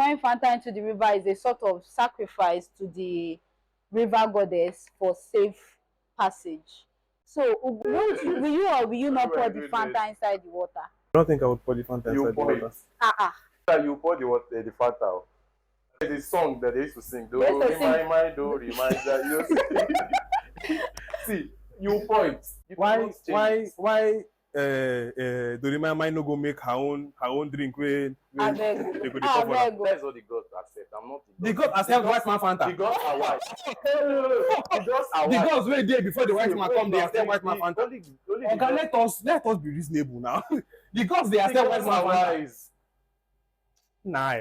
pouring Fanta into the river is a sort of sacrifice to the river goddess for safe passage. So, will you or will you not pour the Fanta inside the water? I don't think I would pour the Fanta You inside the pour water. it. You pour the water, the Fanta out. There's a song that they used to sing. Do Yes, they sing. remind, do remind that you see. You pour it. You cannot change it. Dorima might not go make her own drink when they go dey pour for her. That's what the gods accept. I'm not The gods accept white man Fanta. The gods are white. The gods are The white. gods were there before the white man come. They accept white man Fanta. Only Okay, let us be reasonable now. The gods they accept white man Fanta. Nah.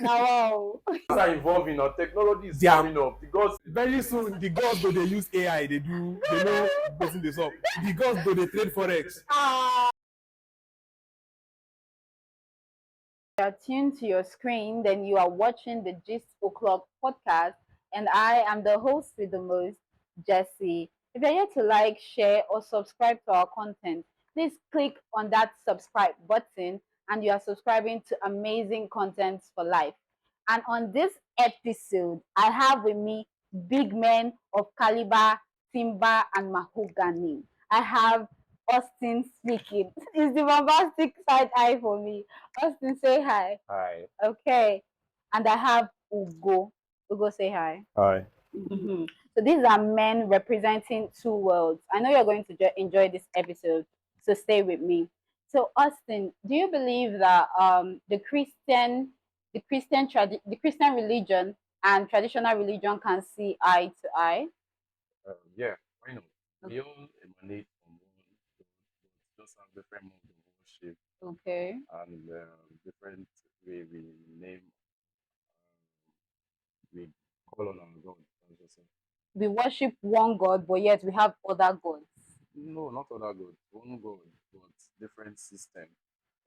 Wow. Are involving or technology is They are- coming up. The gods Very soon, the gods go they use AI. They know person this up. The gods go they trade forex. You are tuned to your screen, then you are watching the gistoclockpodcast, and I am the host with the most, Jessy. If you're here to like, share, or subscribe to our content, please click on that subscribe button, and you are subscribing to amazing content for life. And on this episode, I have with me big men of caliber, timber, and mahogany. I have Austin speaking. It's the bombastic side eye for me. Austin, say hi. Hi. Okay. And I have Ugo. Ugo, say hi. Hi. So these are men representing two worlds. I know you're going to enjoy this episode, so stay with me. So Austin, do you believe that the Christian religion and traditional religion can see eye to eye? Yeah, why not? We all emanate from one God, but just have different modes of worship Okay. and different way we name, we call on our God. As I say. We worship one God, but yet we have other gods. No, not other God. One God, but different system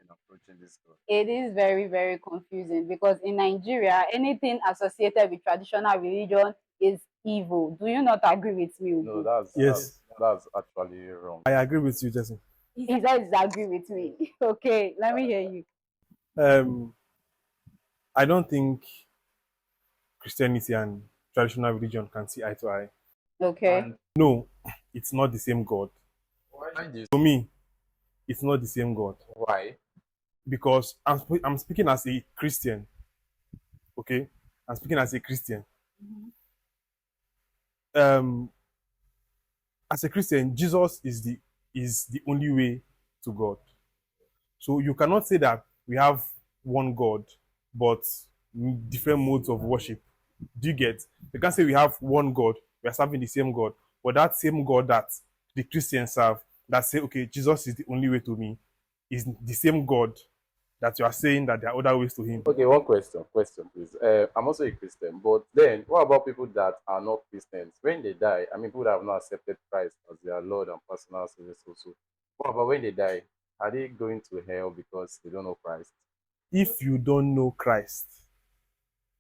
in approaching this God. It is very, very confusing because in Nigeria, anything associated with traditional religion is evil. Do you not agree with me, No, Ugo? that's actually wrong. I agree with you, Jessy. He says agree with me. Okay, let me hear you. I don't think Christianity and traditional religion can see eye to eye. Okay. And No, it's not the same God. why do you To me, it's not the same God. why? Because I'm speaking as a Christian. Okay? I'm speaking as a Christian. As a Christian, Jesus is the only way to God. So you cannot say that we have one God, but different modes of worship. Do you get? You can't say we have one God, we are serving the same God, but that same God that the Christians serve, that say, okay, Jesus is the only way to me, is the same God that you are saying that there are other ways to him. Okay, one question, please. I'm also a Christian, but then what about people that are not Christians? When they die, I mean, people that have not accepted Christ as their Lord and personal Savior. So, what about when they die? Are they going to hell because they don't know Christ? If you don't know Christ,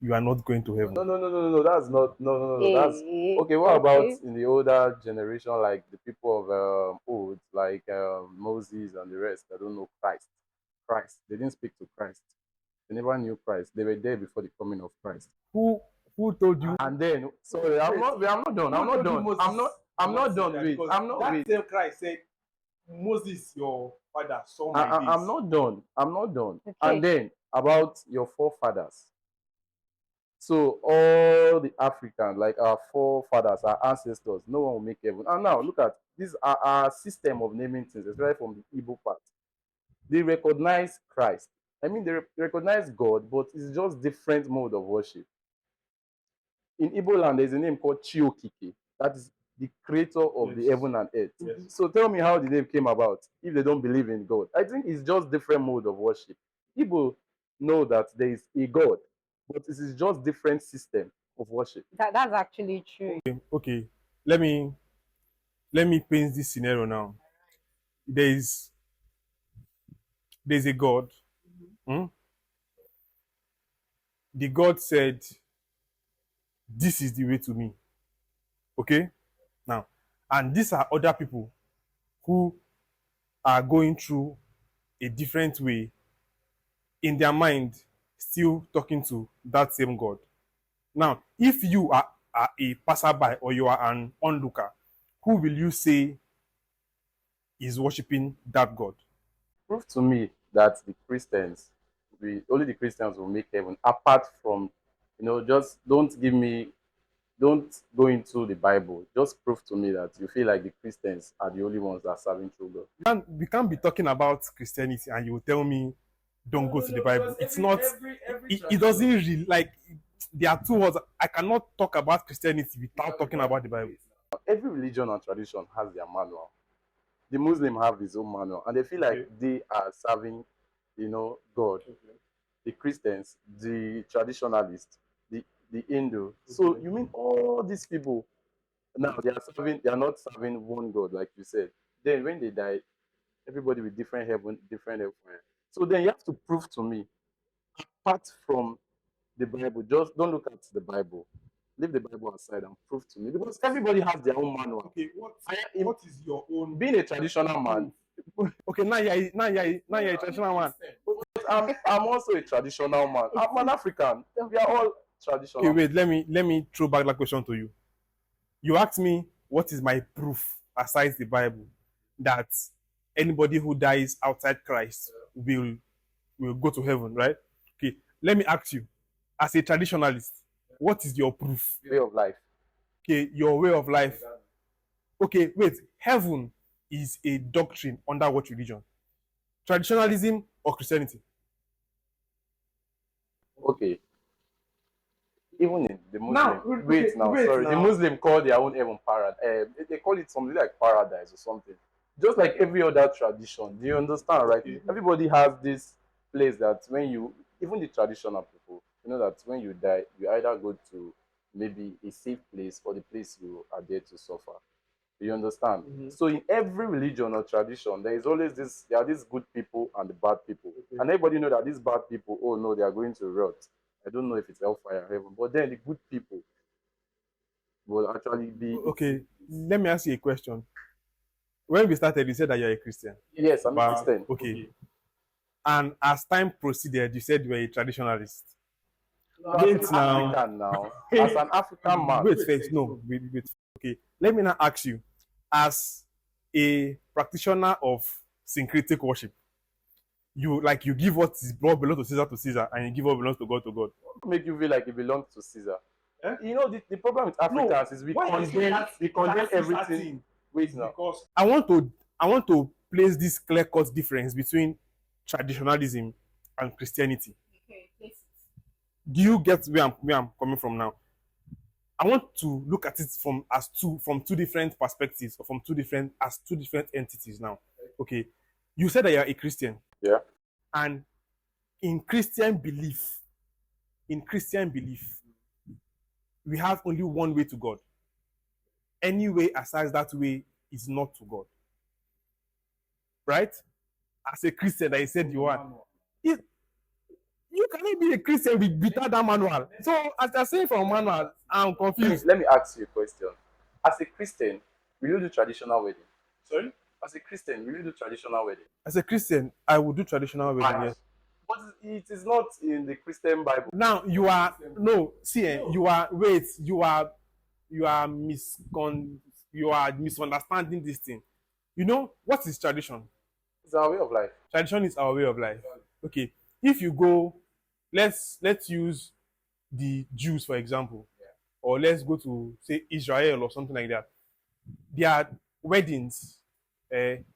you are not going to heaven. No. That's not. No. That's okay. What about in the older generation, like the people of old, like Moses and the rest that don't know Christ? They didn't speak to Christ. They never knew Christ. They were there before the coming of Christ. Who told you? And then, sorry, I'm not done. I'm not done. Wait, wait. Same Christ said, Moses, your father, saw my days. I'm not done. Okay. And then about your forefathers. So all the Africans, like our forefathers, our ancestors, no one will make heaven. And now look at this our system of naming things, especially from the Igbo part. They recognize Christ. I mean, they recognize God, but it's just different mode of worship. In Igbo land, there's a name called Chiokike. That is the creator of the heaven and earth. Yes. So tell me how the name came about if they don't believe in God. I think it's just different mode of worship. People know that there is a God, but it is just different system of worship. That's actually true. Okay, let me paint this scenario now. There's a God. The God said, this is the way to me. Okay? Now, and these are other people who are going through a different way. In their mind, still talking to that same God. Now, if you are a passerby or you are an onlooker, who will you say is worshiping that God? Prove to me that the Christians, only the Christians will make heaven. Apart from, just don't go into the Bible. Just prove to me that you feel like the Christians are the only ones that are serving true God. We can't be talking about Christianity and you will tell me don't go to the Bible. It's not. It doesn't really like. There are two words. I cannot talk about Christianity without talking about the Bible. Every religion and tradition has their manual. The Muslim have his own manual, and they feel like they are serving, God. The Christians, the traditionalists, the Hindu. So you mean all these people now they are not serving one God, like you said. Then when they die, everybody with different heaven, different hellfire. So then you have to prove to me, apart from the Bible, just don't look at the Bible. Leave the Bible aside and prove to me. Because everybody has their own manual. Okay, what is your own? Being a traditional man. Okay, now you're a traditional man. I'm also a traditional man. I'm an African. We are all traditional. Okay, wait, let me throw back that question to you. You asked me what is my proof aside the Bible that anybody who dies outside Christ will go to heaven, right? Okay, let me ask you, as a traditionalist, what is your proof? Way of life. Okay, your way of life. Okay, wait, heaven is a doctrine under what religion? Traditionalism or Christianity? Okay. Even in the Muslim, the Muslim call their own heaven paradise. They call it something like paradise or something. Just like every other tradition. Do you understand, right? Okay. Everybody has this place that even the traditional people, that when you die, you either go to maybe a safe place or the place you are there to suffer. Do you understand? Mm-hmm. So in every religion or tradition, there is always there are these good people and the bad people. Okay. And everybody know that these bad people, oh no, they are going to rot. I don't know if it's hellfire or heaven, but then the good people will actually be. Okay, let me ask you a question. When we started, you said that you're a Christian. Yes, I'm a Christian. Okay. And as time proceeded, you said you were a traditionalist. Wait now. As an African man. Wait. Okay, let me now ask you, as a practitioner of syncretic worship, you give what belongs to Caesar, and you give what belongs to God to God. Make you feel like it belongs to Caesar. Eh? The problem with Africans is we condemn everything. Wait now. Because I want to place this clear-cut difference between traditionalism and Christianity. Okay, yes. Do you get where I'm coming from now? I want to look at it from two different perspectives, or from two different entities now. Okay. You said that you're a Christian. Yeah. And in Christian belief, we have only one way to God. Any way aside that way is not to God. Right? As a Christian, that you said you are. You cannot be a Christian without that manual. So, as I say from manual, I'm confused. Let me ask you a question. As a Christian, will you do traditional wedding? Sorry? As a Christian, will you do traditional wedding? As a Christian, I will do traditional wedding, yes. But it is not in the Christian Bible. Now, you are misunderstanding this thing. You know, what is tradition? It's our way of life. Tradition is our way of life. Okay. If you go, let's use the Jews, for example, or let's go to, say, Israel or something like that. Their weddings,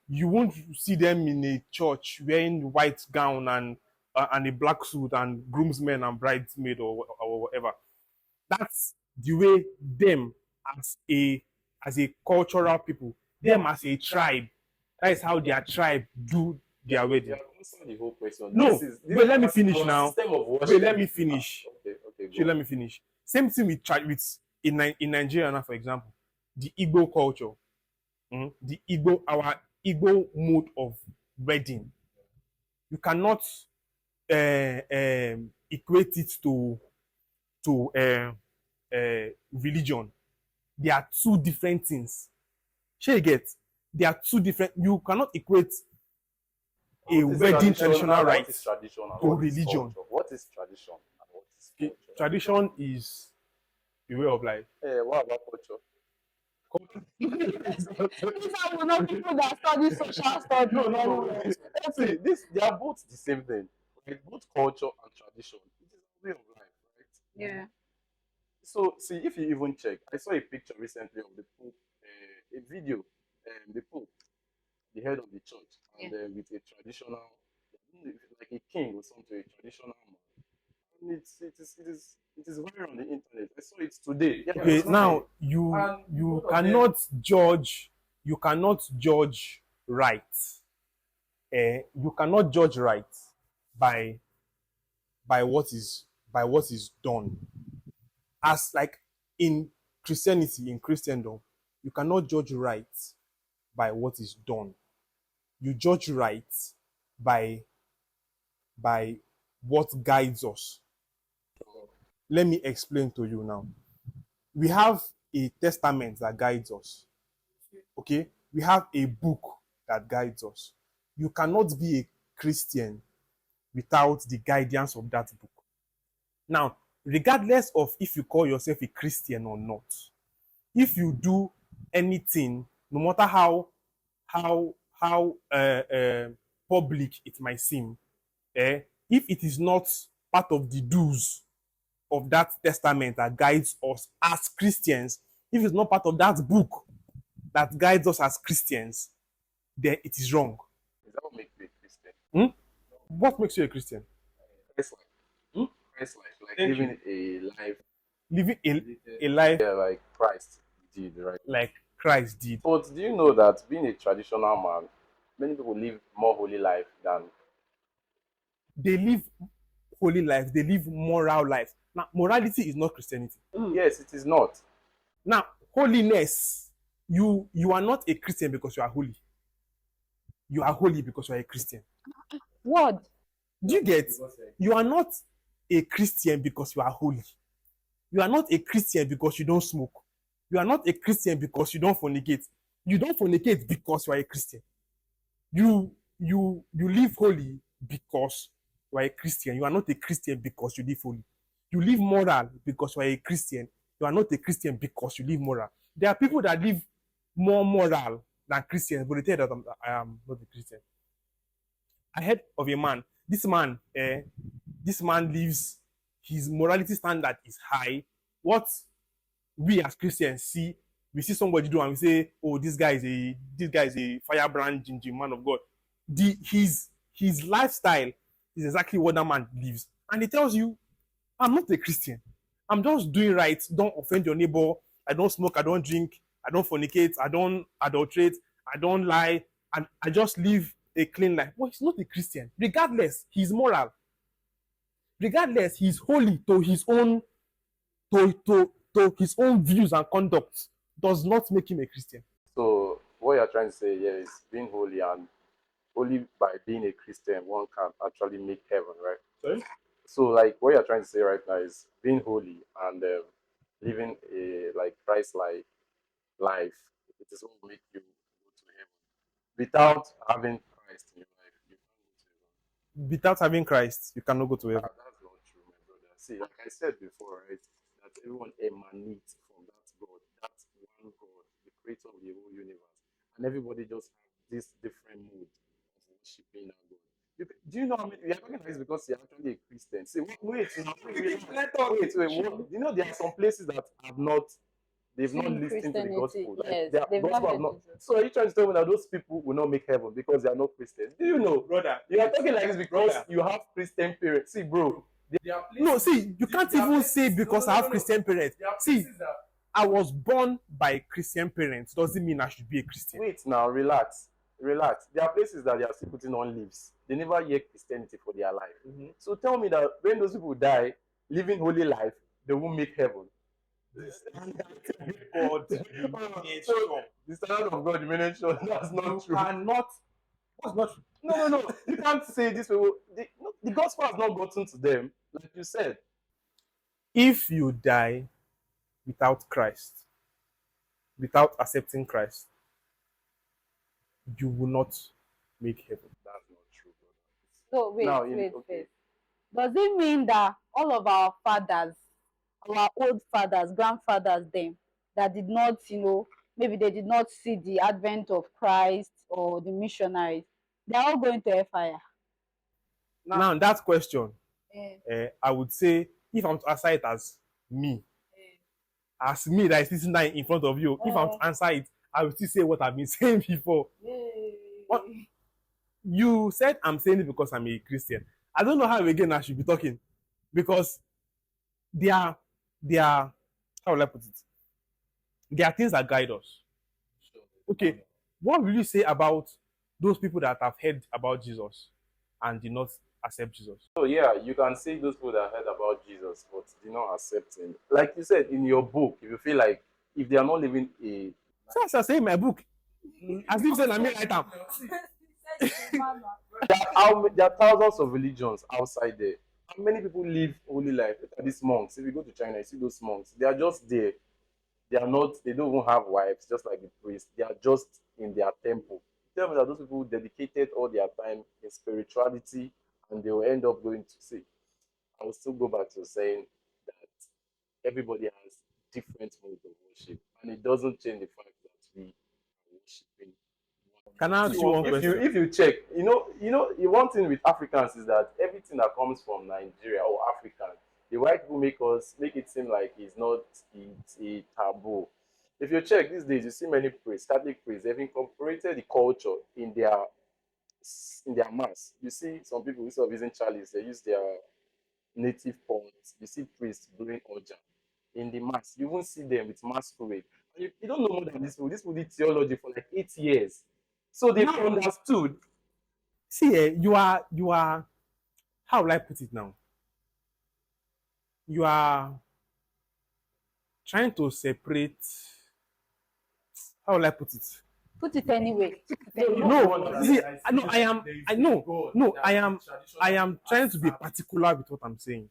you won't see them in a church wearing white gown and a black suit and groomsmen and bridesmaid or whatever. That's the way them as a cultural people, them as a tribe. That is how their tribe do their wedding. The whole question. No, but let me finish now. Wait, let me finish. Okay, let me finish. Same thing with in Nigeria now, for example, the Igbo culture, our Igbo mode of wedding. You cannot equate it to religion. There are two different things. Shall you get? There are two different. You cannot equate a wedding traditional rite to religion. is tradition and what is Okay, culture? tradition is a way of life. What about culture? These are not people that study social studies No, no, very no. well. See, this they are both the same thing. Like both culture and tradition. It is a way of life, right? Yeah. So see, if you even check, I saw a picture recently of the Pope, a video, the Pope, the head of the church, Yeah. and with a traditional, I don't know if it's like a king or something, a traditional man. And it is viral on the internet. I saw it today. Yeah, Okay, yesterday. now you And you both of them, cannot judge, you cannot judge right. You cannot judge right by by what is done. As like in Christianity, in Christendom, you cannot judge right by what is done. You judge right by by what guides us. Let me explain to you now. We have a testament that guides us. Okay? We have a book that guides us. You cannot be a Christian without the guidance of that book. Now, regardless of if you call yourself a Christian or not, if you do anything, no matter how public it might seem, if it is not part of the do's of that testament that guides us as Christians, if it's not part of that book that guides us as Christians, then it is wrong. is that what makes you a Christian? Hmm? What makes you a Christian? Christ life. Hmm? Christ life. Like Thank living a life, Living a life yeah, like Christ did, right? like Christ did. But do you know that being a traditional man, many people live more holy life than They live holy life, they live moral life. Now, morality is not Christianity. yes, it is not. Now, holiness, you are not a Christian because you are holy. You are holy because you are a Christian. What? Do you get? You are not a Christian because you are holy. You are not a Christian because you don't smoke. You are not a Christian because you don't fornicate. You don't fornicate because you are a Christian. You live holy because you are a Christian. You are not a Christian because you live holy. You live moral because you are a Christian. You are not a Christian because you live moral. There are people that live more moral than Christians, but they tell you that I am not a Christian. I heard of a man. This man lives. His morality standard is high. What we as Christians see, we see somebody do and we say, "Oh, this guy is a firebrand, ginger man of God." His lifestyle is exactly what that man lives, and he tells you, "I'm not a Christian. I'm just doing right. Don't offend your neighbor. I don't smoke. I don't drink. I don't fornicate. I don't adulterate. I don't lie, and I just live a clean life." But he's not a Christian. Regardless, he's moral. Regardless, he's holy to his own to his own views and conduct. Does not make him a Christian. So what you're trying to say here is being holy, and only by being a Christian one can actually make heaven, right? Sorry? So like what you're trying to say right now is being holy and living a like Christ-like life. It is what will make you go to heaven. Without having Christ in your life, you can't go to heaven. Without having Christ, you cannot go to heaven. That's not true, my brother. See, like I said before, right, that everyone emanates from that God, that one God, the creator of the whole universe. And everybody just have this different mood of worshiping that God. Do you know how many we are talking about this because you're actually a Christian? See, wait, now, wait, what, you know there are some places that have not they've not In listened to the Christianity, gospel. Like yes, the they've not gospel have heard not. Jesus. So are you trying to tell me that those people will not make heaven because they are not Christians? Do you know? Brother, You are talking like this because you have Christian parents. See, bro. No, see, you can't even say because I have Christian parents. See, I was born by Christian parents. Doesn't mean I should be a Christian. Wait now, relax. Relax. There are places that they are still putting on leaves. They never hear Christianity for their life. So tell me that when those people die, living holy life, they won't make heaven. God, So the standard of God remains sure. That's not true. cannot. What's not true? No. You can't say this way. The gospel has not gotten to them, like you said. If you die without Christ, without accepting Christ, you will not make heaven. That's not true, brother. So wait, Now, wait, okay. wait. Does it mean that all of our fathers, our old fathers, grandfathers, them that did not, maybe they did not see the advent of Christ or the missionaries, they're all going to hellfire? Now that question, Eh, I would say if I'm to answer it as me that is sitting there in front of you, if I'm to answer it, I will still say what I've been saying before. What you said, I'm saying it because I'm a Christian. I don't know how again I should be talking because there are how will I put it? There are things that guide us. Okay, what will you say about those people that have heard about Jesus and did not accept Jesus? So yeah, you can see those people that heard about Jesus but did not accept him. Like you said in your book, if you feel like if they are not living a So as I say in my book, as if saying I mean right now. there are thousands of religions outside there. How many people live holy life? Look at these monks. If you go to China, you see those monks. They are just there. They are not. They don't even have wives, just like the priests. They are just in their temple. Tell me that those people dedicated all their time in spirituality, and they will end up going to see. I will still go back to saying that everybody has different modes of worship, and it doesn't change the fact that we are worshiping. Can I ask you one If you question? if you check, one thing with Africans is that everything that comes from Nigeria or African, the white people make it seem like it's a taboo. If you check these days, you see many priests, Catholic priests, they've incorporated the culture in their mass. You see some people instead of using chalice, they use their native ponds. You see priests blowing oja in the mass. You won't see them with masquerade. You don't know more than this people. This people did theology for like 8 years. So they've understood. See, you are how will I put it now? You are trying to separate. How will I put it? Put it anyway. No, see, no, I am. I know. No, I am. I am trying to be particular with what I'm saying.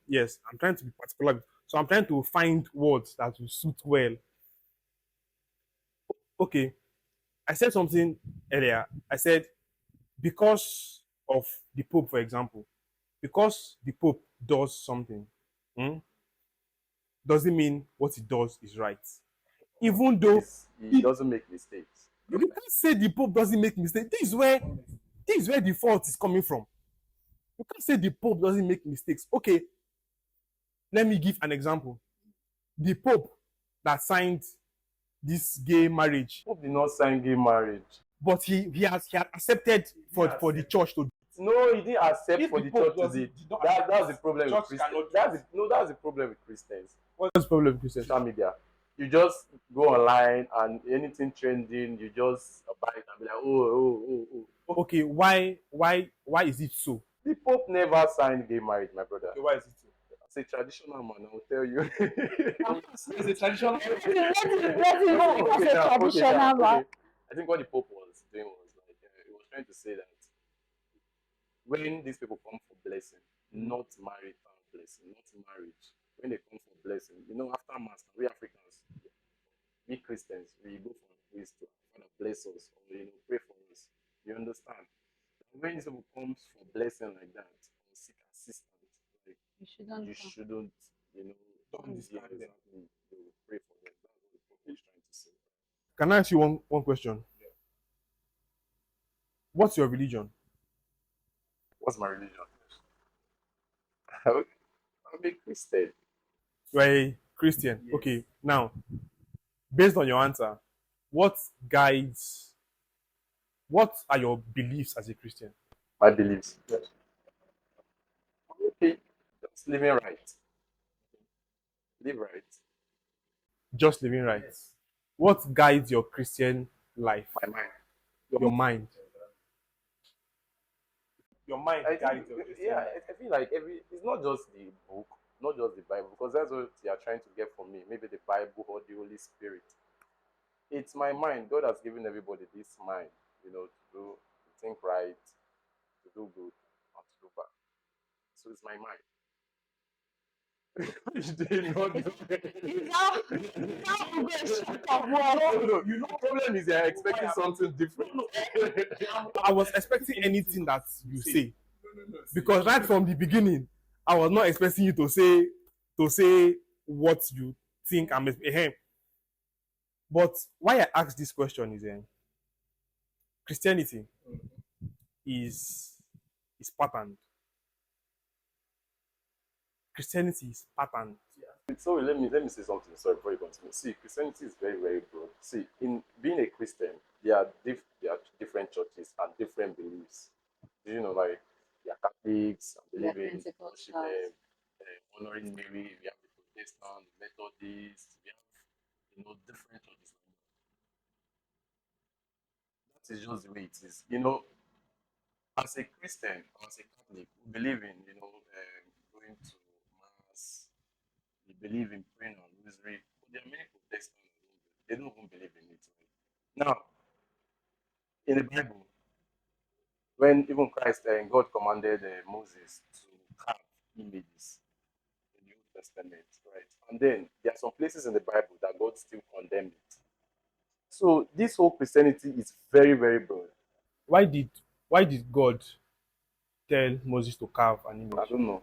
Yes, I'm trying to be particular. So I'm trying to find words that will suit well. Okay, I said something earlier. I said because of the Pope, for example, because the Pope does something, doesn't mean what he does is right. Even though He doesn't make mistakes. you can't say the Pope doesn't make mistakes. This is where the fault is coming from. You can't say the Pope doesn't make mistakes. Okay, let me give an example. The Pope that signed this gay marriage, Pope did not sign gay marriage. but he had accepted for the church to. No, he didn't accept If for the the Pope church to doesn't- do it. did not That's the problem with church Christians. cannot do That's the problem with Christians. What's the problem, Christian? Social media. You just go online and anything trending, you just abide and be like, oh. Okay, why is it so? The Pope never signed gay marriage, my brother. Okay, why is it so? As a traditional man, I will tell you. It's a traditional. Let it as a traditional man. I think what the Pope was doing was like he was trying to say that when these people come for blessing, not marital blessing, not marriage, when they come for blessing, after mass, we Africans, we Christians, we go for a priest to Father bless us or pray for us. You understand? When these people comes for blessing like that or seek assistance, like You shouldn't. you shouldn't, Don't discard them. exactly, you pray for them. That's what the Pope is trying to say. Can I ask you one question? What's your religion? What's my religion? I'm a Christian. You're a Christian. Yes. Okay. Now, based on your answer, what are your beliefs as a Christian? My beliefs. Yes. Okay. Just living right. Live right. Just living right. What guides your Christian life? My mind. Your mind. Your mind guides your Christian life. I feel like it's not just the book, not just the Bible, because that's what you are trying to get from me. Maybe the Bible or the Holy Spirit. It's my mind. God has given everybody this mind, to think right, to do good, or to do bad. So it's my mind. No, problem is you're expecting something different. I was expecting anything that you say. Because right from the beginning, I was not expecting you to say what you think I'm. But why I asked this question is Christianity is patterned. Christianity is patterned. Sorry, let me say something. Sorry, before you continue. See, Christianity is very, very broad. See, in being a Christian, there are different churches and different beliefs. Do you know, like there are Catholics and Yeah, believe in worship, Pentecostals. honoring Mary. We have the Protestants, the Methodists. We have different churches. That is just the way it is. As a Christian, or as a Catholic, we believe in going to mass. We believe in praying on rosary. But there are many Protestants who they don't even believe in it. Now, in the Bible, when even Christ and God commanded Moses to carve images in the Old Testament, right? And then there are some places in the Bible that God still condemned it. So this whole Christianity is very, very broad. Why did God tell Moses to carve an I image? don't know.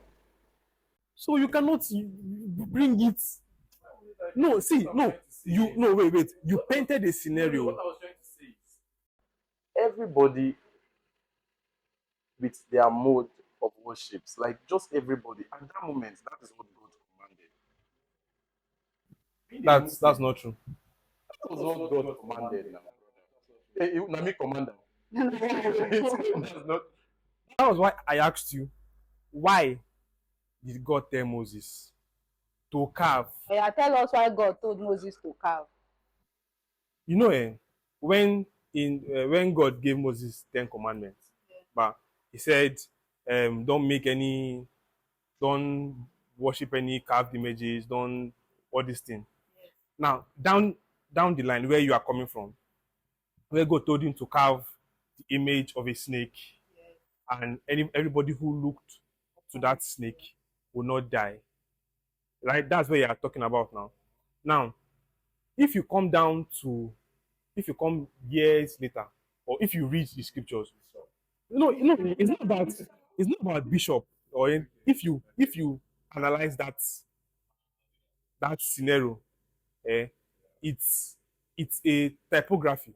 So you cannot bring it. No, see, no, you no wait. You painted a scenario. Everybody with their mode of worships, like just everybody at that moment, that is what God commanded. That's not true. That was what God commanded now. Hey, Nami commander. That's not. That was why I asked you, why did God tell Moses to carve? Yeah, tell us why God told Moses to carve. You know, when God gave Moses 10 commandments, but he said, don't worship any carved images, don't all this thing. Now, down the line where you are coming from, where God told him to carve the image of a snake, and everybody who looked to that snake will not die. Right? That's what you are talking about now. Now, if you come years later, or if you read the scriptures, it's not about bishop, or if you analyze that scenario, eh, it's a typography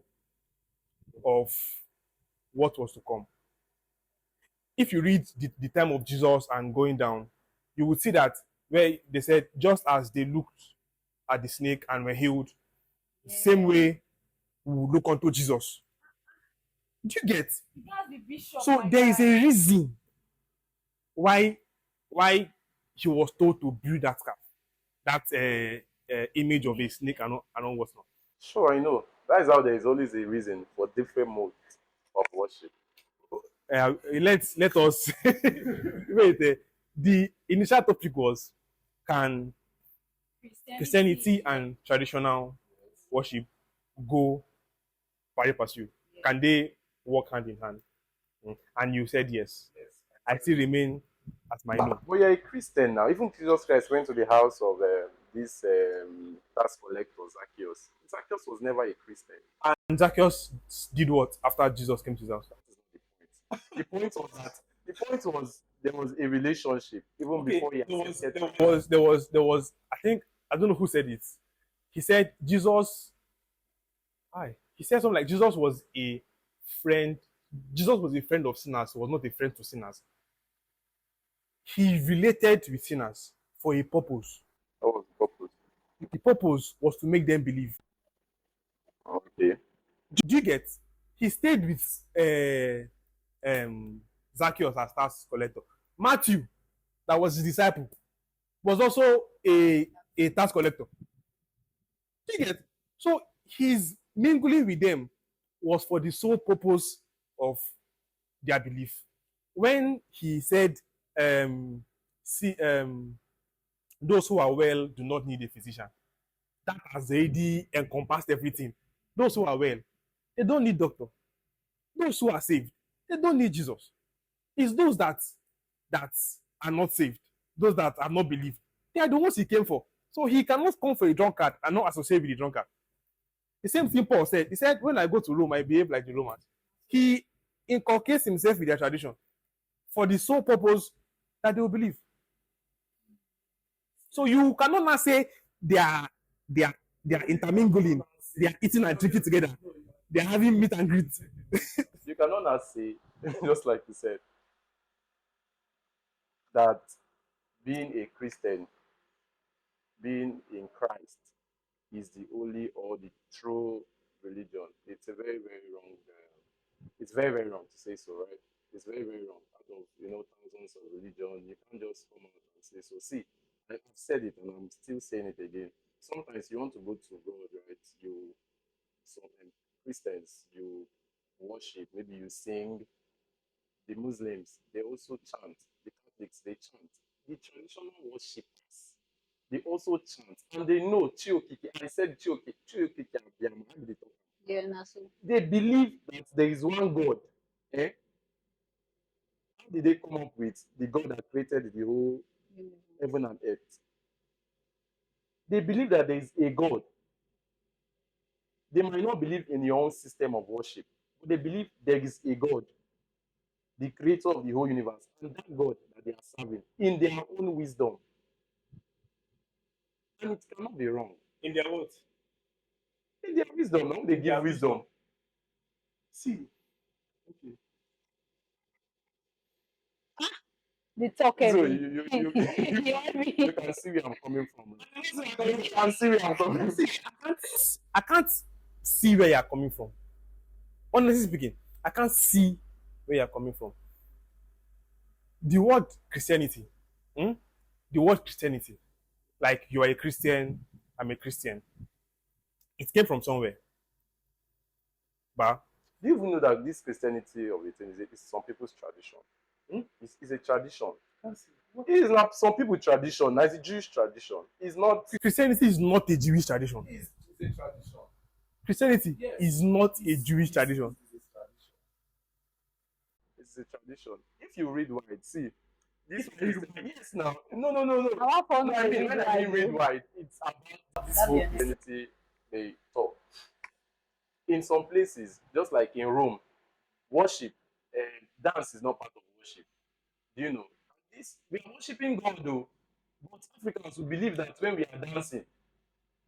of what was to come. If you read the time of Jesus and going down, you would see that where they said, just as they looked at the snake and were healed, the same way we will look unto Jesus. Do you get? So there is a reason why he was told to build that image of a snake and all what's not. Sure, I know. That is how there is always a reason for different modes of worship. Let us wait. The initial topic was, can Christianity and traditional worship go pari passu? Can they work hand in hand? And you said yes. I still remain at my no. But you're a Christian now. Even Jesus Christ went to the house of this tax collector, Zacchaeus. Zacchaeus was never a Christian. And Zacchaeus did what after Jesus came to his house? The point was that there was a relationship even before he accepted. There was I think, I don't know who said it. He said Jesus. He said something like Jesus was a friend. Jesus was a friend of sinners. He was not a friend to sinners. He related with sinners for a purpose. What was the purpose? The purpose was to make them believe. Okay. Do you get? He stayed with Zacchaeus as tax collector. Matthew, that was his disciple, was also a tax collector. Do you get? So his mingling with them was for the sole purpose of their belief. When he said, those who are well do not need a physician, that has already encompassed everything. Those who are well, they don't need doctor. Those who are saved, they don't need Jesus. It's those that are not saved, those that have not believed. They are the ones he came for. So he cannot come for a drunkard and not associate with the drunkard. The same thing Paul said. He said, when I go to Rome, I behave like the Romans. He inculcates himself with their tradition. for the sole purpose that they will believe. So you cannot now say they are they are they are intermingling, they are eating and drinking together, they are having meet and greet. You cannot not say, just like you said, that being a Christian, being in Christ, is the only or the true religion. It's a very, very wrong. It's very, very wrong to say so, right? It's very, very wrong. Out of thousands of religion, you can't just come out and say so. See, I've said it and I'm still saying it again. Sometimes you want to go to God, right? Some Christians, you worship, maybe you sing. The Muslims, they also chant. The Catholics, they chant. The traditional worshippers, they also chant. And they know Chiokiki. I said Chiokiki Abiyama. How did they talk? Yeah, Nasu. They believe that there is one God. Eh? How did they come up with the God that created the whole heaven and earth? They believe that there is a God. They might not believe in your own system of worship, but they believe there is a God, the creator of the whole universe, and that God that they are serving in their own wisdom. And it cannot be wrong. In their what? In their wisdom, no? They give wisdom. See, okay. They talk So heavy. you can see where I'm coming from. You can see where I'm coming from. I can't see where you're coming from. Honestly speaking, I can't see where you're coming from. The word Christianity, the word Christianity, like you are a Christian, I'm a Christian. It came from somewhere. But Do you even know that this Christianity of it is some people's tradition? It's a tradition. It is not some people's tradition. It's a Jewish tradition. It's not. Christianity is not a Jewish tradition. It's a tradition. Christianity is not a Jewish tradition. It's a tradition. If you read wide, see. This If you read yes, now. No. I want fun No, to I mean, read when I mean wide, read though. wide, it's about this That'd whole be honest. Christianity they talk. In some places, just like in Rome, worship and dance is not part of worship. Do you know? This we are worshiping God though, but Africans will believe that when we are dancing,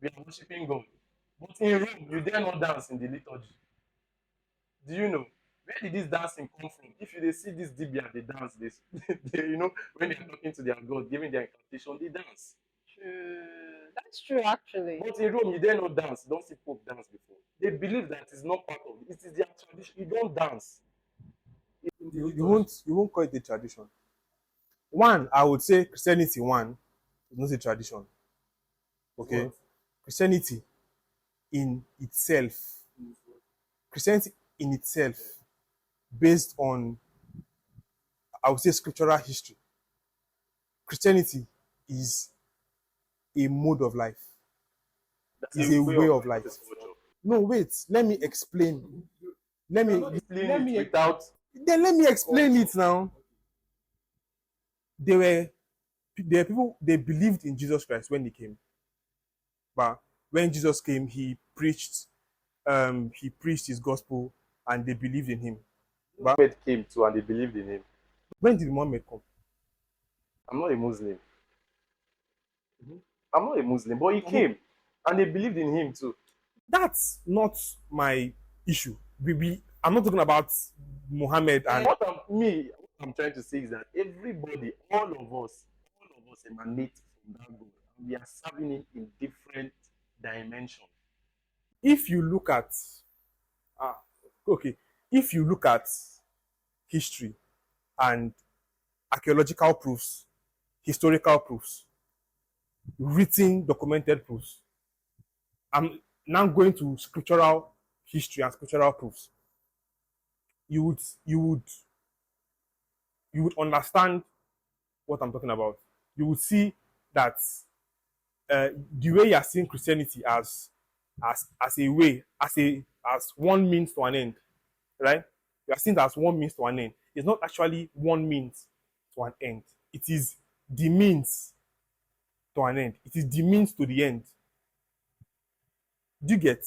we are worshiping God. But in Rome, you dare not dance in the liturgy. Do you know? Where did this dancing come from? If you they see this Dibia, they dance this. When they are talking to their God, giving their incantation, they dance. That's true, actually. But in Rome, you dare not dance. Don't see Pope dance before. They believe that it's not part of it. It is their tradition. You don't dance. You won't call it a tradition. One, I would say Christianity one is not a tradition. Okay? What? Christianity in itself, Christianity in itself, based on, I would say, scriptural history, Christianity is a mode of life. That's Is a way of life. It's culture. No, wait. Let me explain. Let me Explain it without. then let me explain it now. There were people, they believed in Jesus Christ when he came. But when Jesus came, he preached his gospel and they believed in him. But Muhammad came to and they believed in him. when did Muhammad come? I'm not a Muslim. I'm not a Muslim, but he came and they believed in him too. That's not my issue. I'm not talking about Muhammad and What I'm trying to say is that everybody, all of us emanate from that God. And we are serving him in different dimensions. if you look at if you look at history and archaeological proofs, historical proofs, written documented proofs, I'm now going to scriptural history and scriptural proofs, you would understand what I'm talking about. You would see that the way you are seeing Christianity as a way, as one means to an end, right? You are seeing it as one means to an end. It's not actually one means to an end. It is the means to an end. It is the means to the end. Do you get?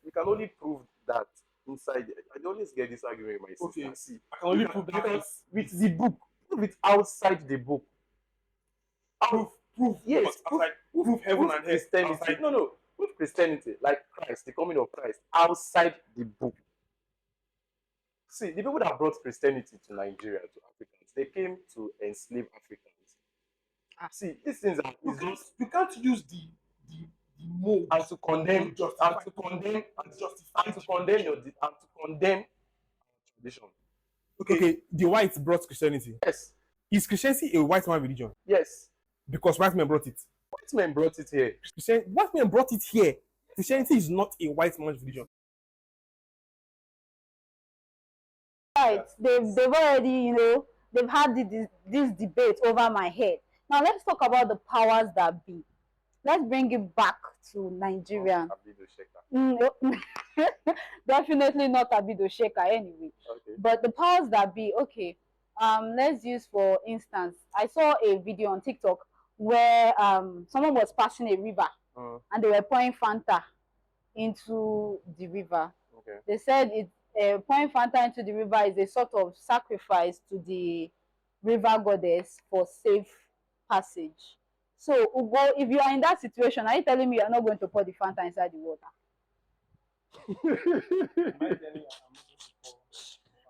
We can only prove that inside. I always get this argument with my sister. Okay. See, I can only prove that with the book. Prove it outside the book. Proof. Yes, Proof heaven and hell Christianity. outside. No. Prove Christianity, like Christ, the coming of Christ, outside the book. See, the people that brought Christianity to Nigeria, to Africans, they came to enslave Africans. See, these things are You can't use the mold and to condemn to justify and to condemn and justify and to condemn your and to condemn tradition. Okay, the whites brought Christianity. Yes, Is Christianity a white man religion? yes. Because white men brought it. White men brought it here. White men brought it here. Christianity is not a white man's religion. Right. They've already, they've had this debate over my head. Now let's talk about the powers that be. Let's bring it back to Nigeria. Definitely not Etozuo anyway. Okay. But the powers that be, okay. Let's use for instance, I saw a video on TikTok where someone was passing a river and they were pouring Fanta into the river. Okay. They said pouring Fanta into the river is a sort of sacrifice to the river goddess for safe passage. So, Ugo, if you are in that situation, are you telling me you are not going to pour the Fanta inside the water?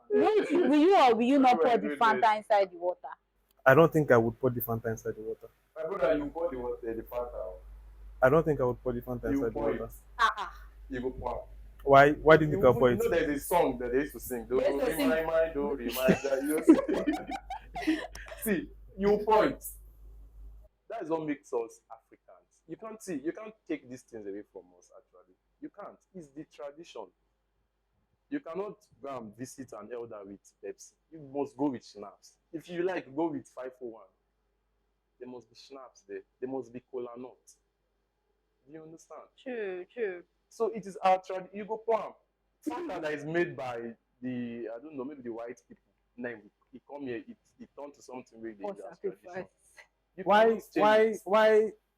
Will you or will you not pour the Fanta inside the water? I don't think I would pour the Fanta inside the water. My brother, you pour the water, the Fanta. I don't think I would pour the Fanta inside the pour water. You go pour. Why didn't you go pour it? You know there's a song that they used to sing. Don't remind that. See, you point. That is what makes us Africans. You can't take these things away from us, actually. You can't. It's the tradition. You cannot go and visit an elder with Pepsi. You must go with schnapps. If you like, go with 501. There must be schnapps there. There must be cola nut. Do you understand? True. So it is our tradition. You go plan. Fanta that is made by maybe the white people. Name it come here, it turned to something really tradition. Why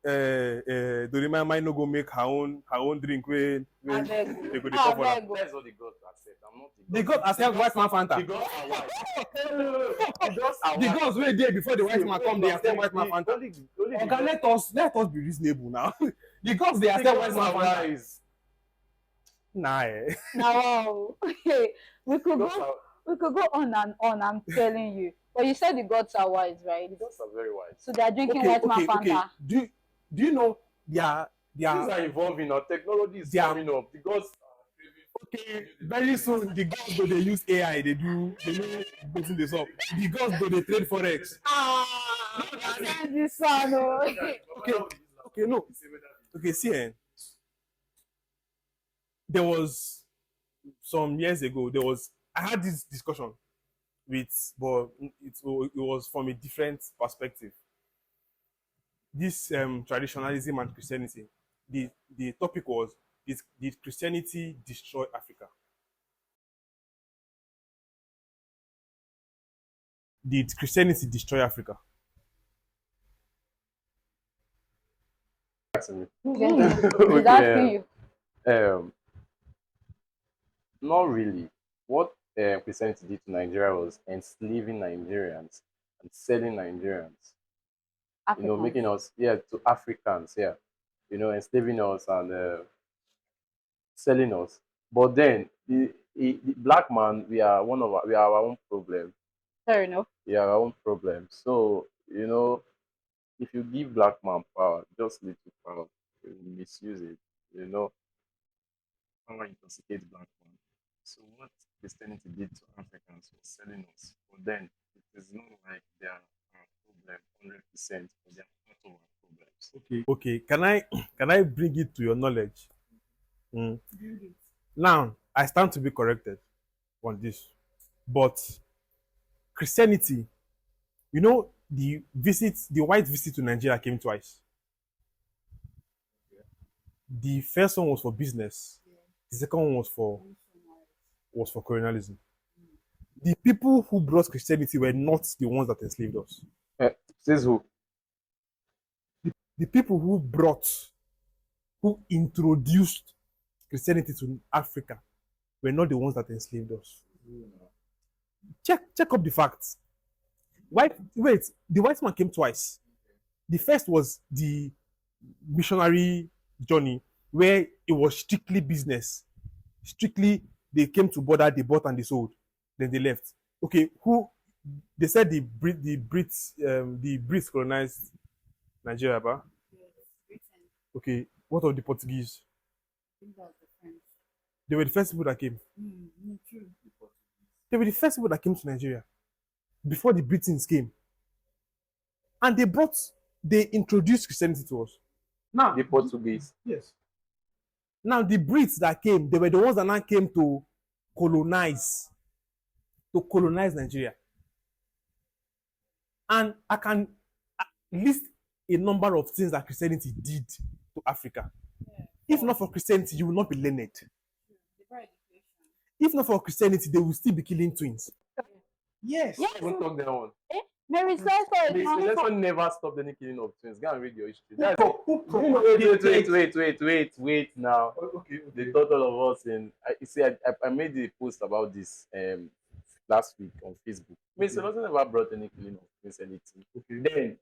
Dorima might not go make her own drink when they go the cover. That's what the God accept. I'm not the God accept white man Fanta. The gods are white. The gods were there before the white man come, they accept white man Fanta. Okay, let us be reasonable now. The gods they accept white man Fanta. Nah. Now we could go on and on, I'm telling you. But you said the gods are wise, right? The gods are very wise. So they are drinking white man Fanta. Okay. Do you know they are things are evolving now. Technology is coming up. The gods very soon the gods go they use AI, they know putting this up. The gods go they trade forex. This one, Okay, see, there was some years ago, I had this discussion but it was from a different perspective. This traditionalism and Christianity. The topic was, did Christianity destroy Africa? Did Christianity destroy Africa? He's asking you. Not really. What Christianity did to Nigeria was enslaving Nigerians and selling Nigerians. Africans. Making us to Africans, enslaving us and selling us. But then the black man, we are our own problem. Fair enough. We are our own problem. So if you give black man power, just little power, you misuse it. Power intoxicates black man. So what Christianity did to Africans was selling us. But then it is not like they are our problem 100%, but they are part of our problems. Okay. Can I bring it to your knowledge? Now I stand to be corrected on this, but Christianity, the white visit to Nigeria came twice. The first one was for business. The second one was for colonialism. The people who brought Christianity were not the ones that enslaved us. Says who? The people who introduced Christianity to Africa were not the ones that enslaved us. Check up the facts. The white man came twice. The first was the missionary journey, where it was strictly business. Strictly, they came to border, they bought and they sold, then they left. Okay, who they said the Brits colonized Nigeria, ba? Okay, what of the Portuguese? They were the first people that came. They were the first people that came to Nigeria before the Britons came, and they introduced Christianity to us. Now, The Portuguese. yes. Now the Brits that came, they were the ones that now came to colonize Nigeria. And I can list a number of things that Christianity did to Africa. If not for Christianity, you will not be learned. If not for Christianity, they will still be killing twins. Yes. Yes. Don't talk that one. Mary Slessor The is coming lesson from. never stopped any killing of twins. Go and read your history. Wait now. Okay. They taught all of us in. I made a post about this last week on Facebook. Miss Celeste never brought any killing of twins anything. Okay. Then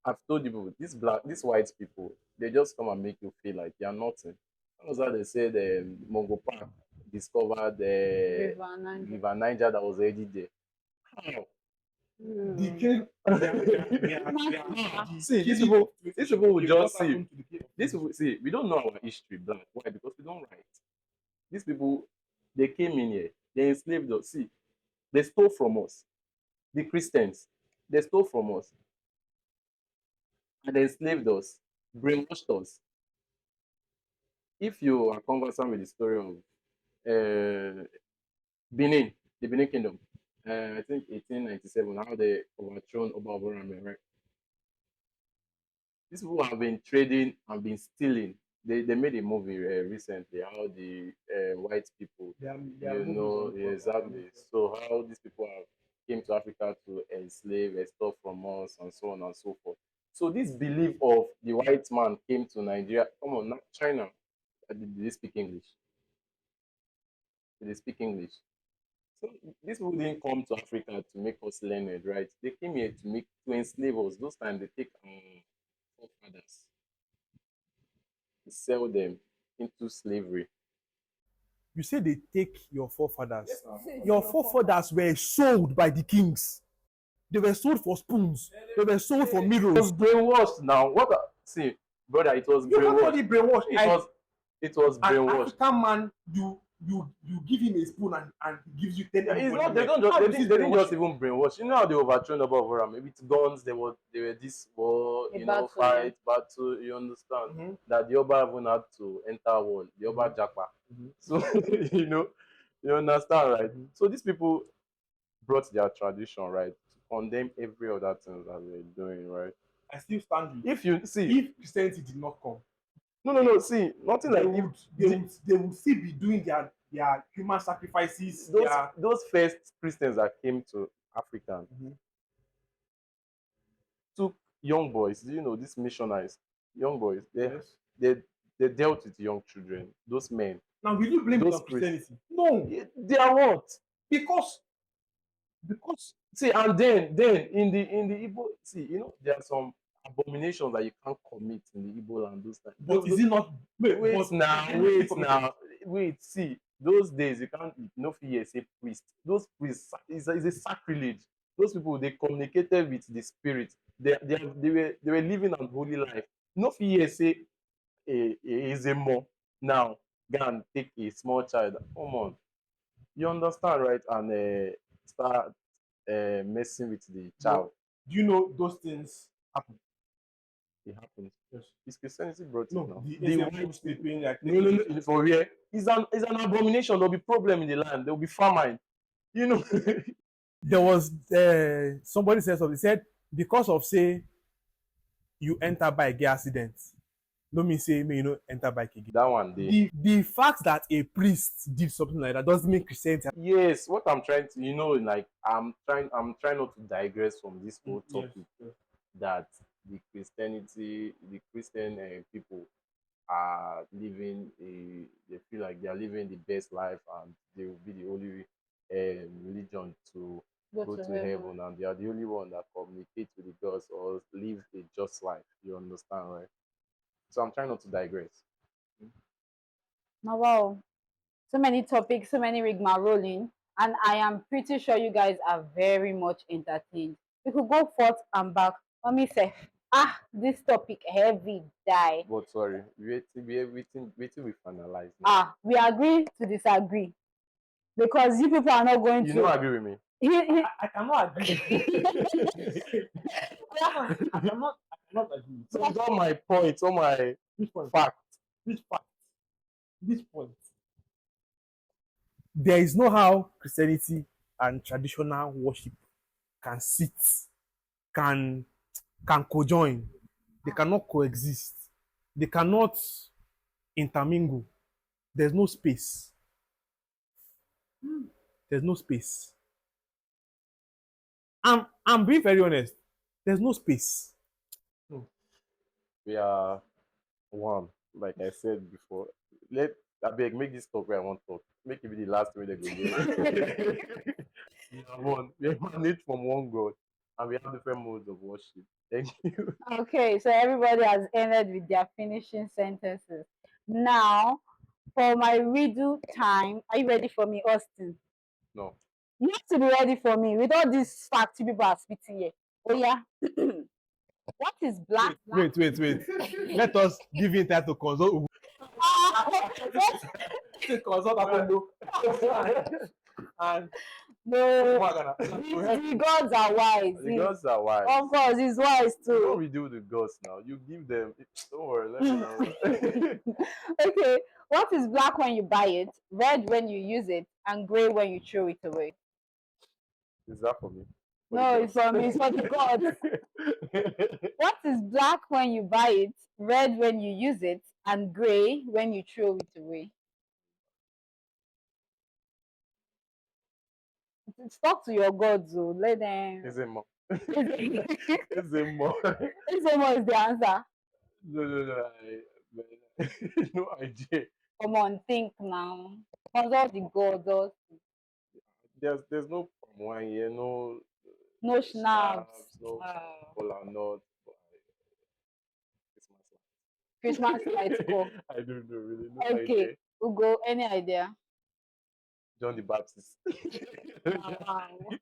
I've told you people, these white people, they just come and make you feel like you're nothing. That's why they said Mongo Park discovered the River Niger that was already there. How? The king. See, these people will just see. These people see, we don't know our history, black. Why? Because we don't write. These people, they came in here, they enslaved us. See, they stole from us. The Christians, they stole from us. And they enslaved us, brainwashed us. If you are conversant with the story of Benin, the Benin Kingdom, I think 1897, how they overthrown Oba, right? These people have been trading and been stealing. They made a movie recently how the white people, exactly. So how these people have came to Africa to enslave, stuff from us, and so on and so forth. So this belief of the white man came to Nigeria. Come on, not China. Did they speak English? Did they speak English? So these people didn't come to Africa to make us learned, right? They came here to enslave us. Those times they take forefathers to sell them into slavery. You say they take your forefathers. Your forefathers were sold by the kings. They were sold for spoons. They were sold for It mirrors. was brainwashed now. See, brother, it was You can't call brainwashed. it brainwash. It was An brainwashed. African man, you give him a spoon and he gives you 10. It's not. They didn't just even brainwash. You know how they overthrown above maybe it's guns. They were this war. Fight battle. You understand that the Oba even had to enter war. The Oba Japa. So you understand, right? So these people brought their tradition, right, to condemn every other thing that we're doing, right? I still stand with. If you see, if Christianity did not come, no, see, nothing they like they would still be doing their human sacrifices. Those first Christians that came to Africa took young boys. Do you know these missionaries? Young boys. They dealt with young children. Those men. Now, will you blame it Those on Christianity? No. They are what? Because see, and then in the Igbo, see, there are some abominations that you can't commit in the Igbo land those times. But is it not? Wait, see, those days you can't no fear say priest. Those priests is a sacrilege. Those people, they communicated with the spirit. They were living an holy life. No fear say is a more now go and take a small child. Come on, you understand, right? And start messing with the child. Do you know those things happen? It happens. Yes. Is Christianity brought it now? The white sleeping like no, for real. It's an abomination. There'll be problem in the land. There'll be famine. There was somebody said something. He said because of say you enter by a accident, no mean say enter bike again. That one the fact that a priest did something like that doesn't mean Christianity. Yes, what I'm trying to like I'm trying not to digress from this whole topic. Yes. That the Christian people are living they feel like they are living the best life and they will be the only religion to Go go to to heaven. heaven, and they are the only one that communicate with the gods or live a just life. You understand, right? So I'm trying not to digress. Now, wow, so many topics, so many rigmarole rolling, and I am pretty sure you guys are very much entertained. We could go forth and back. Let me say, this topic heavy die. But sorry, waiting we finalize now. We agree to disagree because you people are not going You to. don't agree with me? I cannot agree. I cannot agree. So it's all my points, all my Which point? facts. Which fact? Which point? There is no how Christianity and traditional worship can sit, can can conjoin. They cannot coexist. They cannot intermingle. There's no space. There's no space. I'm being very honest. There's no space. We are one, like I said before. Let I beg make this talk where I want to talk. Make it be the last way they go hear. We are one. We emanate from one God, and we have different modes of worship. Thank you. Okay, so everybody has ended with their finishing sentences. Now, for my riddle time, are you ready for me, Austin? No. You have to be ready for me with all these facts you people are spitting here. Oh yeah. What is black? Wait. Let us give it time to consult. What? To consult Akondo. And No, Magana. the gods are wise. The gods are wise. Of course, he's wise You don't too. redo the gods now. You give them. Don't worry. Let me know. Okay, what is black when you buy it, red when you use it, and gray when you throw it away? Is that for me? For the No, it's gods? for me. It's for the gods. What is black when you buy it, red when you use it, and gray when you throw it away? Talk to your gods, oh. Let them. Is it more? Is Is it more? the answer? No. No idea. Come on, think now. Consult the gods. There's no palm wine here. No No schnapps. no Uh, cola nut. Christmas Christmas lights light. go. I don't know really. No Okay, idea. Ugo, any idea? John the Baptist. Wow. What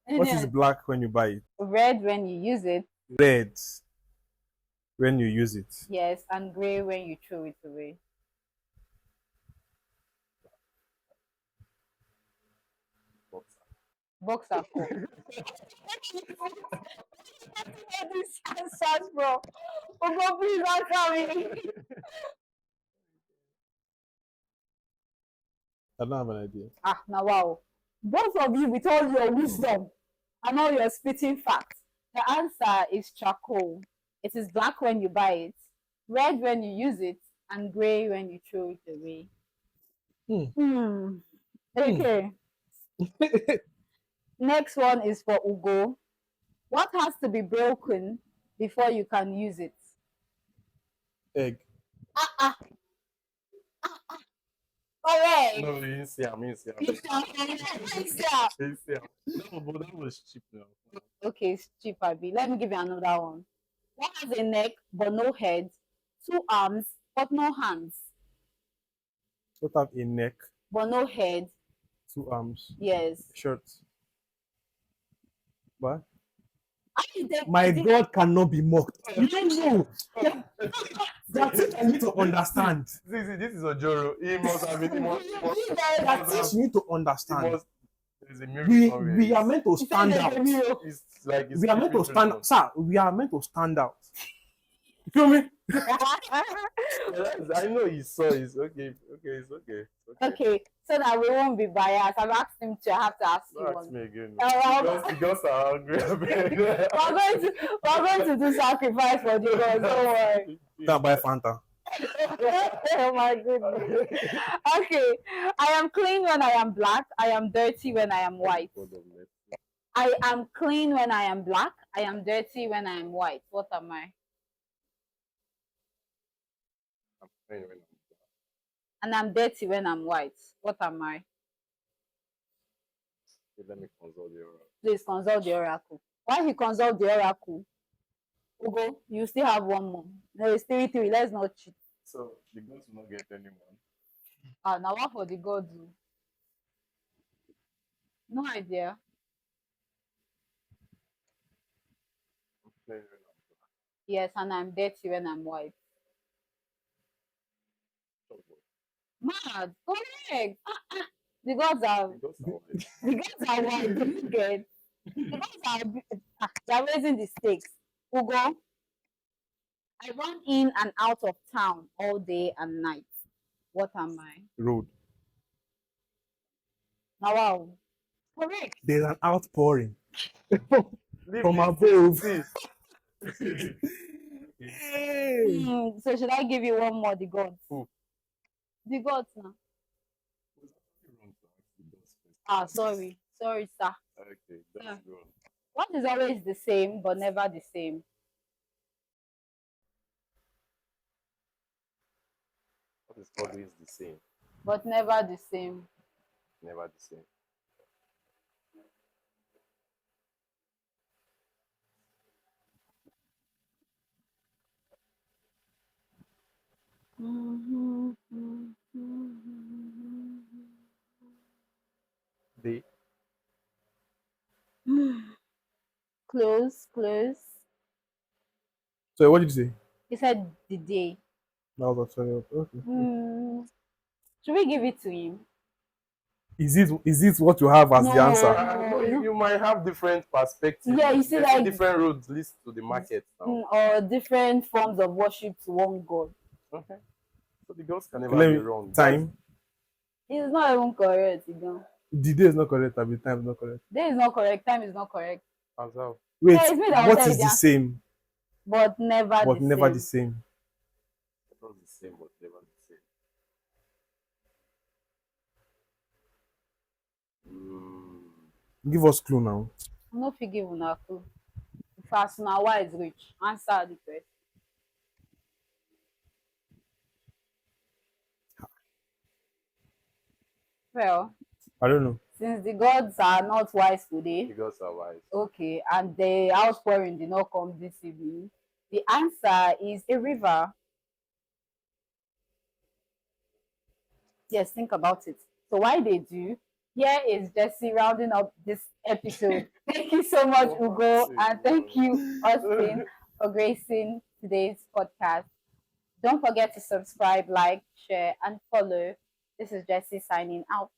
Any is idea? black when you buy it? Red when you use it, Red when you use it. yes, and gray when you throw it away. Boxer coat. This answers, bro. Ugo, please answer me. I don't have an idea. Now wow. Both of you with all your wisdom and all your spitting facts. The answer is charcoal. It is black when you buy it, red when you use it, and gray when you throw it away. Hmm. Okay. Next one is for Ugo. What has to be broken before you can use it? Egg. Correct. No, you didn't see him. You didn't see him. No, but that was cheap now. Okay, it's cheap, Abby. Let me give you another one. What has a neck but no head, two arms but no hands, What have a neck, but no head? two arms, Yes. shirt. What? They- My they- God cannot be mocked. You don't know. That's it. I need to understand. This is Ojoro. He must have been. That's it. You need to understand. There's a miracle somewhere. We are meant to stand out. It's like it's We are meant to creeping stand through out. Sir, we are meant to stand out. You feel me? I know he saw. It's okay. It's okay. Okay, so that we won't be biased. I've asked him to. I have to ask you Don't one. ask me again. Well, The girls are hungry. we're going to do sacrifice for the gods. Don't worry. Can't buy Fanta. Oh my goodness. Okay, I am clean when I am black. I am dirty when I am white. I am clean when I am black. I am dirty when I am white. What am I? Anyway, no. And I'm dirty when I'm white. What am I? What am I? I'm fine when I'm black. And I'm dirty when I'm white. What am I? And I'm clean when I am black. I am dirty when I'm black. I am dirty when I'm white. What am I? And I'm dirty when I'm black. And I'm dirty when I'm white. What am I? I'm Okay, let me consult the oracle. Please consult the oracle. While you consult the oracle, Ugo, you still have one more. No, it's 3-3. Let's not cheat. So the gods will not get anyone. Ah, now what for the gods? Oh? No idea. Okay, Yes, and I'm dirty when I'm white. Mad, correct. The gods are the gods are wise. the gods are white. Do you get? The gods are they're raising the stakes. Ugo, I run in and out of town all day and night. What am I? Road. Now, wow. Correct. There's an outpouring Leave from this above. thing. Hey. So should I give you one more? The gods. Who? The gods now. Sorry. Sorry, sir. Okay, Yeah. that's good. What is always the same but never the same? What is always the same, But never the same. never the same. They Close, close. So what did you say? He said the day. That was actually okay. Hmm. Should we give it to him? Is it what you have as the No, answer? no, you might have different perspectives. Yeah, you see, There's like different roads leads to the market now. or different forms of worship to one God. Okay, so the gods can Okay, never let be me wrong. time. It's not even correct, you know. The day is not correct, the time is not correct. Day is not correct, time is not correct. That's how. Wait, Yeah, it's me that will what tell you is the the answer. same But never but the never same. the same? It was the same, but never the same. Give us clue now. I'm not forgive una clue. Fast now, why is rich? Answer the question. Well, I don't know. since the gods are not wise The today, gods are wise. okay, and the outpouring did not come this evening, the answer is a river. Yes, think about it. So why they do? Here is Jessy rounding up this episode. Thank you so much, Ugo, and thank you, Austin, for gracing today's podcast. Don't forget to subscribe, like, share, and follow. This is Jessy signing out.